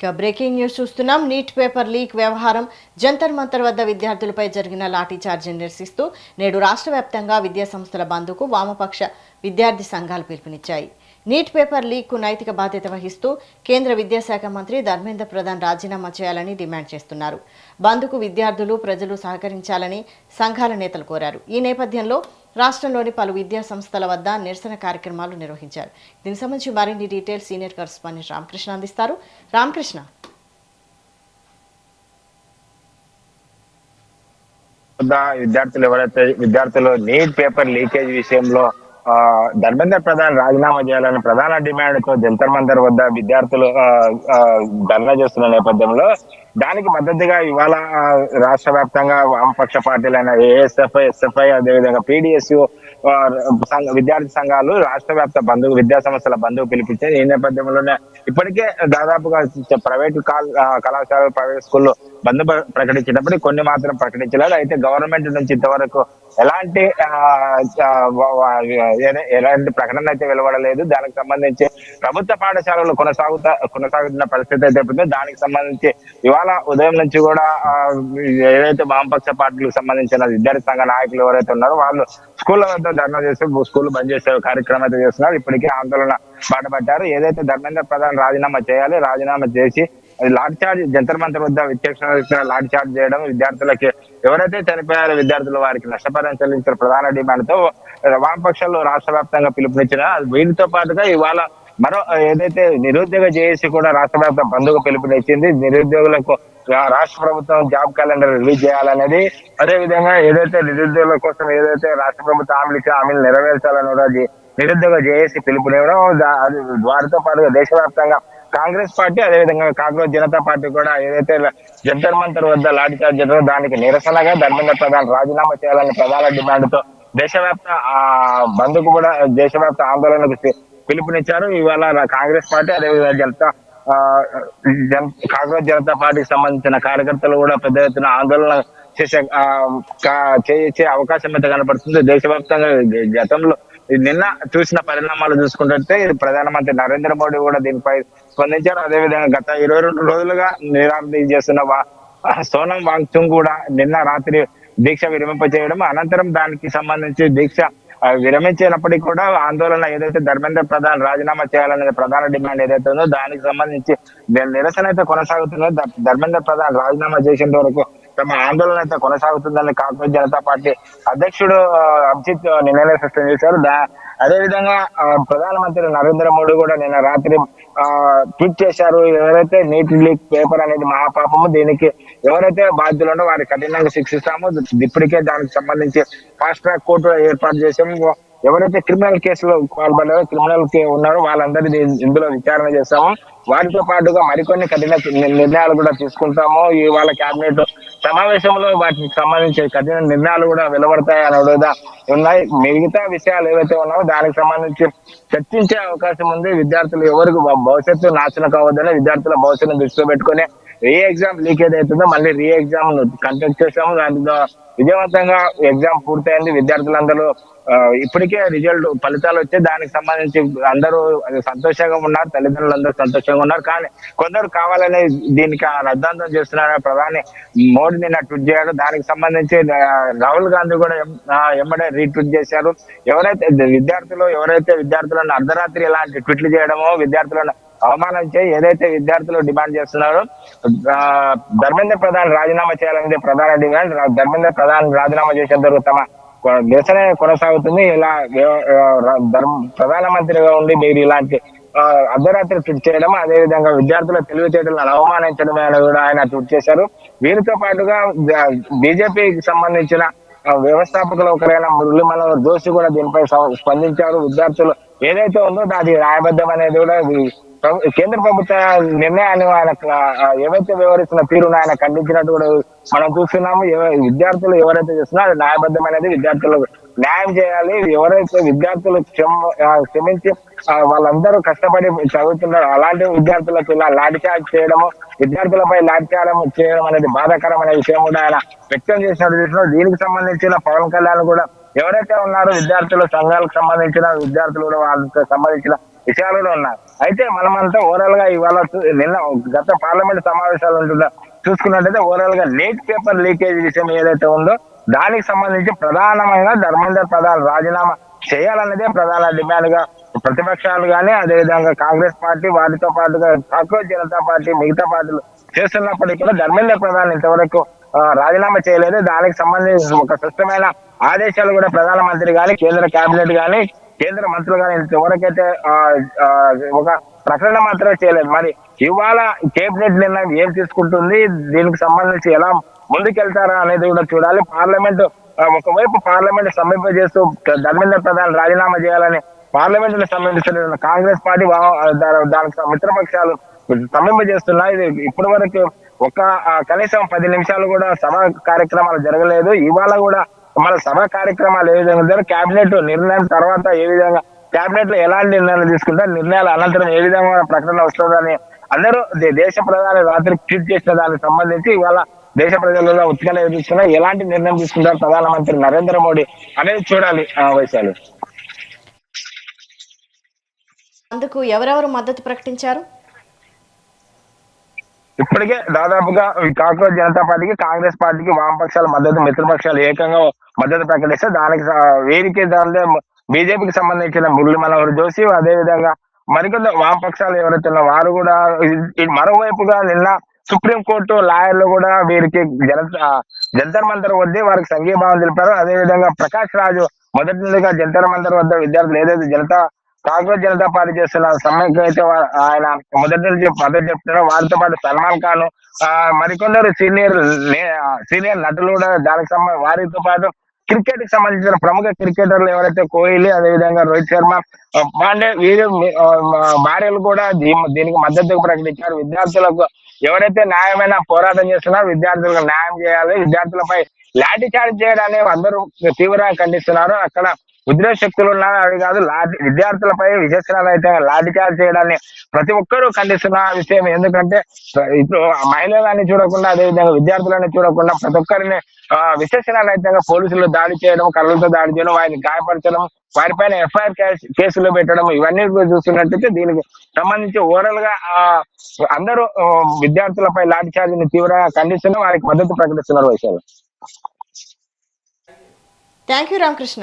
ఇక breaking news చూస్తున్నాం. Neat paper leak వ్యవహారం జంతర్ మంతర్ వద్ద విద్యార్థులపై జరిగిన లాఠీ చార్జీని నిరసిస్తూ నేడు రాష్ట్ర వ్యాప్తంగా విద్యాసంస్థల బంద్కు వామపక్ష విద్యార్థి సంఘాలు పిలుపునిచ్చాయి. నీట్ పేపర్ లీక్కు నైతిక బాధ్యత వహిస్తూ కేంద్ర విద్యాశాఖ మంత్రి ధర్మేంద్ర ప్రధాన్ రాజీనామా చేయాలని డిమాండ్ చేస్తున్నారు. బంద్కు విద్యార్థులు, ప్రజలు సహకరించాలని సంఘాల నేతలు కోరారు. ఈ నేపథ్యంలో రాష్ట్రంలోని పలు విద్యా సంస్థల వద్ద నిరసన కార్యక్రమాలు నిర్వహించారు. దీనికి సంబంధించి మరిన్ని డీటెయిల్స్ సీనియర్ కరెస్పాండెంట్ రామకృష్ణ అందిస్తారు. రామకృష్ణ, విద్యార్థులు నీట్ పేపర్ లీకేజ్ విషయంలో ధర్మేంద్ర ప్రధాన్ రాజీనామా చేయాలని ప్రధాన డిమాండ్ తో జంతర్ మంతర్ వద్ద విద్యార్థులు ధర్నా చేస్తున్న నేపథ్యంలో దానికి మద్దతుగా ఇవాళ రాష్ట్ర వ్యాప్తంగా వామపక్ష పార్టీలైన ఏఎస్ఎఫ్ఐ, ఎస్ఎఫ్ఐ, అదేవిధంగా పీడిఎస్యు విద్యార్థి సంఘాలు రాష్ట్ర వ్యాప్త బంధువు విద్యా సంస్థల బంధువు పిలిపించారు. ఈ నేపథ్యంలోనే ఇప్పటికే దాదాపుగా ప్రైవేటు కళాశాలలు, ప్రైవేట్ స్కూళ్ళు బంద్ ప్రకటించినప్పటికీ కొన్ని మాత్రం ప్రకటించలేదు. అయితే గవర్నమెంట్ నుంచి ఇంతవరకు ఎలాంటి ప్రకటన అయితే వెలువడలేదు. దానికి సంబంధించి ప్రభుత్వ పాఠశాలలు కొనసాగుతున్న పరిస్థితి అయితే దానికి సంబంధించి ఇవాళ ఉదయం నుంచి కూడా ఏదైతే వామపక్ష పార్టీలకు సంబంధించిన విద్యార్థి సంఘ నాయకులు ఎవరైతే ఉన్నారో వాళ్ళు స్కూళ్ళ వద్ద ధర్నా చేసి స్కూల్ బంద్ చేసే కార్యక్రమం అయితే చేస్తున్నారు. ఇప్పటికే ఆందోళన బాటపట్టారు. ఏదైతే ధర్మేంద్ర ప్రధాన్ రాజీనామా చేయాలి, రాజీనామా చేసి లాఠీ చార్జ్ జంతర్ మంతర్ వద్ద విచక్షణ లాఠీ చార్జ్ చేయడం, విద్యార్థులకి ఎవరైతే చనిపోయారో విద్యార్థులు వారికి నష్టపరిహారం చెల్లించిన ప్రధాన డిమాండ్ తో వామపక్షాలు రాష్ట్ర వ్యాప్తంగా పిలుపునిచ్చిన వీటితో పాటుగా ఇవాళ మరో ఏదైతే నిరుద్యోగ జేఏసీ కూడా రాష్ట్ర వ్యాప్త బంధుకు పిలుపునిచ్చింది. నిరుద్యోగులకు రాష్ట్ర ప్రభుత్వం జాబ్ క్యాలెండర్ రిలీజ్ చేయాలనేది, అదే విధంగా ఏదైతే నిరుద్యోగుల కోసం ఏదైతే రాష్ట్ర ప్రభుత్వం హామీలు నెరవేర్చాలనేది నిరుద్యోగ జేఏసీ పిలుపునివ్వడం, వారితో పాటుగా దేశవ్యాప్తంగా కాంగ్రెస్ పార్టీ, అదేవిధంగా కాంగ్రెస్ జనతా పార్టీ కూడా ఏదైతే జంతర్ మంతర్ వద్ద లాఠీ చార్జ్ చేయడం దానికి నిరసనగా ధర్మేంద్ర ప్రధాన్ రాజీనామా చేయాలని ప్రధాన డిమాండ్ తో దేశవ్యాప్త బంద్కు కూడా దేశవ్యాప్త ఆందోళనకు పిలుపునిచ్చారు. ఇవాళ కాంగ్రెస్ పార్టీ, అదేవిధంగా కాంగ్రెస్ జనతా పార్టీకి సంబంధించిన కార్యకర్తలు కూడా పెద్ద ఎత్తున ఆందోళన చేసే అవకాశం అయితే కనపడుతుంది. దేశవ్యాప్తంగా గతంలో నిన్న చూసిన పరిణామాలు చూసుకుంటే ప్రధానమంత్రి నరేంద్ర మోడీ కూడా దీనిపై స్పందించారు. అదేవిధంగా గత 22 రోజులుగా నిరాదీక్ష చేస్తున్న సోనం వాంగ్చుక్ కూడా నిన్న రాత్రి దీక్ష విరమింప చేయడం, అనంతరం దానికి సంబంధించి దీక్ష విరమించినప్పటికీ కూడా ఆందోళన ఏదైతే ధర్మేంద్ర ప్రధాన్ రాజీనామా చేయాలనే ప్రధాన డిమాండ్ ఏదైతే ఉందో దానికి సంబంధించి నిరసన అయితే కొనసాగుతుందో, ధర్మేంద్ర ప్రధాన్ రాజీనామా చేసేంత వరకు తమ ఆందోళన అయితే కొనసాగుతుందని కాంగ్రెస్ జనతా పార్టీ అధ్యక్షుడు అభిజిత్ నిన్ననే స్పష్టం చేశారు. అదేవిధంగా ప్రధానమంత్రి నరేంద్ర మోడీ కూడా నిన్న రాత్రి ట్వీట్ చేశారు. ఎవరైతే నీట్ లీక్ పేపర్ అనేది మహాపాపము, దీనికి ఎవరైతే బాధ్యులు ఉండో వారికి కఠినంగా శిక్షిస్తాము, ఇప్పటికే దానికి సంబంధించి ఫాస్ట్ ట్రాక్ కోర్టు ఏర్పాటు చేసాము, ఎవరైతే క్రిమినల్ కేసులో పాల్పడ్డారో క్రిమినల్ ఉన్నారో వాళ్ళందరినీ ఇందులో విచారణ చేస్తాము, వారితో పాటుగా మరికొన్ని కఠిన నిర్ణయాలు కూడా తీసుకుంటాము. ఇవాళ కేబినెట్ సమావేశంలో వాటికి సంబంధించి కఠిన నిర్ణయాలు కూడా వెలువడతాయి అనేది ఉన్నాయి. మిగతా విషయాలు ఏవైతే ఉన్నాయో దానికి సంబంధించి చర్చించే అవకాశం ఉంది. విద్యార్థులు ఎవరికి భవిష్యత్తు నాశనం కావద్దని విద్యార్థుల భవిష్యత్తును దృష్టిలో పెట్టుకుని రీ ఎగ్జామ్ లీక్ ఏదైతుందో మళ్ళీ రీ ఎగ్జామ్ కండక్ట్ చేసాము. దాంట్లో విజయవంతంగా ఎగ్జామ్ పూర్తయింది. విద్యార్థులందరూ ఇప్పటికే ఫలితాలు వచ్చే దానికి సంబంధించి అందరూ సంతోషంగా ఉన్నారు, తల్లిదండ్రులందరూ సంతోషంగా ఉన్నారు. కానీ కొందరు కావాలని దీనికి రద్దాంతం చేస్తున్నారని ప్రధాని మోడీ నిన్న ట్వీట్ చేయడం, దానికి సంబంధించి రాహుల్ గాంధీ కూడా ఎమ్మడే రీట్వీట్ చేశారు. ఎవరైతే విద్యార్థులను అర్ధరాత్రి ఇలాంటి ట్వీట్లు చేయడమో, విద్యార్థులను అవమానం చేయి ఏదైతే విద్యార్థులు డిమాండ్ చేస్తున్నారో ధర్మేంద్ర ప్రధాన్ రాజీనామా చేయాలనేది ప్రధాన డిమాండ్. ధర్మేంద్ర ప్రధాన్ రాజీనామా చేసేందుకు తమ నిరసన కొనసాగుతుంది. ఇలా ప్రధానమంత్రిగా ఉండి మీరు ఇలాంటి అర్ధరాత్రి ట్వీట్ చేయడం, అదేవిధంగా విద్యార్థుల తెలివితేటలను అవమానించడమే అని కూడా ఆయన ట్వీట్ చేశారు. వీరితో పాటుగా బీజేపీకి సంబంధించిన వ్యవస్థాపకులు ఒకరైన మురళీ మనోహర్ జోషి కూడా దీనిపై స్పందించారు. విద్యార్థులు ఏదైతే ఉందో అది న్యాయబద్ధం అనేది కూడా కేంద్ర ప్రభుత్వ నిర్ణయాన్ని ఆయన ఏవైతే వ్యవహరిస్తున్న తీరును ఆయన ఖండించినట్టు కూడా మనం చూస్తున్నాము. విద్యార్థులు ఎవరైతే చేస్తున్నారో అది న్యాయబద్ధం అనేది, విద్యార్థులకు న్యాయం చేయాలి. ఎవరైతే విద్యార్థులు క్షమించి వాళ్ళందరూ కష్టపడి చదువుతున్నారు అలాంటి విద్యార్థులకు ఇలా లాఠీచార్జ్ చేయడము, విద్యార్థులపై లాఠీచార్జ్ చేయడం అనేది బాధాకరం అనే విషయం కూడా ఆయన వ్యక్తం చేసినట్టు. దీనికి సంబంధించిన పవన్ కళ్యాణ్ కూడా ఎవరైతే ఉన్నారో విద్యార్థుల సంఘాలకు సంబంధించిన విద్యార్థులు కూడా వాళ్ళకి సంబంధించిన విషయాలు కూడా ఉన్నాయి. అయితే మనమంతా ఓవరాల్ గా ఇవాళ నిన్న గత పార్లమెంట్ సమావేశాలు చూసుకున్నట్టయితే ఓవరాల్ గా నీట్ పేపర్ లీకేజ్ విషయం ఏదైతే ఉందో దానికి సంబంధించి ప్రధానమైన ధర్మేందర్ ప్రధాన్ రాజీనామా చేయాలన్నదే ప్రధాన డిమాండ్ గా ప్రతిపక్షాలు కానీ అదేవిధంగా కాంగ్రెస్ పార్టీ వాటితో పాటుగా కాంగ్రెస్ జనతా పార్టీ మిగతా పార్టీలు చేస్తున్నప్పటికీ కూడా ధర్మేందర్ ప్రధాన్ ఇంతవరకు రాజీనామా చేయలేదు. దానికి సంబంధించి ఒక స్పష్టమైన ఆదేశాలు కూడా ప్రధానమంత్రి గాని కేంద్ర కేబినెట్ గాని కేంద్ర మంత్రులు గాని ఇంతవరకైతే ఒక ప్రకటన మాత్రమే చేయలేదు. మరి ఇవాళ కేబినెట్ నిర్ణయం ఏం తీసుకుంటుంది, దీనికి సంబంధించి ఎలా ముందుకెళ్తారా అనేది కూడా చూడాలి. పార్లమెంట్ ఒకవైపు పార్లమెంట్ సమీప చేస్తూ ధర్మేంద్ర ప్రధాన్ రాజీనామా చేయాలని పార్లమెంట్ లో సమీపిస్తున్న కాంగ్రెస్ పార్టీ దానికి మిత్రపక్షాలు సమీప చేస్తున్నాయి. ఇది ఇప్పటి వరకు ఒక కనీసం 10 నిమిషాలు కూడా సభ కార్యక్రమాలు జరగలేదు. ఇవాళ కూడా మన సభ కార్యక్రమాలు ఏ విధంగా కేబినెట్ నిర్ణయం తర్వాత ఏ విధంగా కేబినెట్ లో ఎలాంటి నిర్ణయాలు తీసుకుంటారు, నిర్ణయాల అనంతరం ఏ విధంగా ప్రకటన వస్తుందని అందరూ దేశ ప్రధాని రాత్రి ట్వీట్ చేసిన దానికి సంబంధించి ఇవాళ దేశ ప్రజలలో ఉత్కంఠ ఎదుర్కొన్న ఎలాంటి నిర్ణయం తీసుకుంటారు ప్రధానమంత్రి నరేంద్ర మోడీ అనేది చూడాలి. వైశాలి అందుకు ఎవరెవరు మద్దతు ప్రకటించారు? ఇప్పటికే దాదాపుగా కాంగ్రెస్ జనతా పార్టీకి కాంగ్రెస్ పార్టీకి వామపక్షాల మద్దతు మిత్రపక్షాలు ఏకంగా మద్దతు ప్రకటిస్తే దానికి వీరికి దానిలో బీజేపీకి సంబంధించిన మురళీ మనోహర్ జోషి అదేవిధంగా మరికొంత వామపక్షాలు ఎవరైతే వారు కూడా మరోవైపుగా నిన్న సుప్రీంకోర్టు లాయర్లు కూడా వీరికి జంతర్ మంతర్ వద్ద వారికి సంఘీభావం తెలిపారు. అదేవిధంగా ప్రకాష్ రాజు మొదటి నుండిగా జంతర్ మంతర్ వద్ద విద్యార్థులు ఏదైతే కాంగ్రెస్ జనతా పార్టీ చేస్తున్న సమ్మెకు అయితే ఆయన మొదటి నుంచి మద్దతు చెప్తున్నారు. వారితో పాటు సల్మాన్ ఖాన్ మరికొందరు సీనియర్ నటులు కూడా దానికి వారితో పాటు క్రికెట్ కి సంబంధించిన ప్రముఖ క్రికెటర్లు ఎవరైతే కోహ్లీ అదేవిధంగా రోహిత్ శర్మ పాండే వీరు భార్యలు కూడా దీనికి మద్దతు ప్రకటించారు. విద్యార్థులకు ఎవరైతే న్యాయమైన పోరాటం చేస్తున్నారో విద్యార్థులకు న్యాయం చేయాలి, విద్యార్థులపై లాఠీ చార్జ్ చేయడాన్ని అందరూ తీవ్రంగా ఖండిస్తున్నారు. అక్కడ ఉద్రేక శక్తులు ఉన్నారు అవి కాదు, విద్యార్థులపై విచక్షణరహితంగా లాఠీ చార్జ్ చేయడాన్ని ప్రతి ఒక్కరూ ఖండిస్తున్న విషయం. ఎందుకంటే ఇప్పుడు మహిళలని చూడకుండా అదేవిధంగా విద్యార్థులని చూడకుండా ప్రతి ఒక్కరిని విచక్షణరహితంగా పోలీసులు దాడి చేయడం, కర్రలతో దాడి చేయడం, వారిని గాయపరచడం, వారిపైన ఎఫ్ఐఆర్ కేసులు పెట్టడం ఇవన్నీ చూస్తున్నట్టయితే దీనికి సంబంధించి ఓవరాల్ గా అందరూ విద్యార్థులపై లాఠీ చార్జ్ ని తీవ్రంగా ఖండిస్తున్నారు, వారికి మద్దతు ప్రకటిస్తున్నారు. విషయాలు థ్యాంక్ యూ రామకృష్ణ.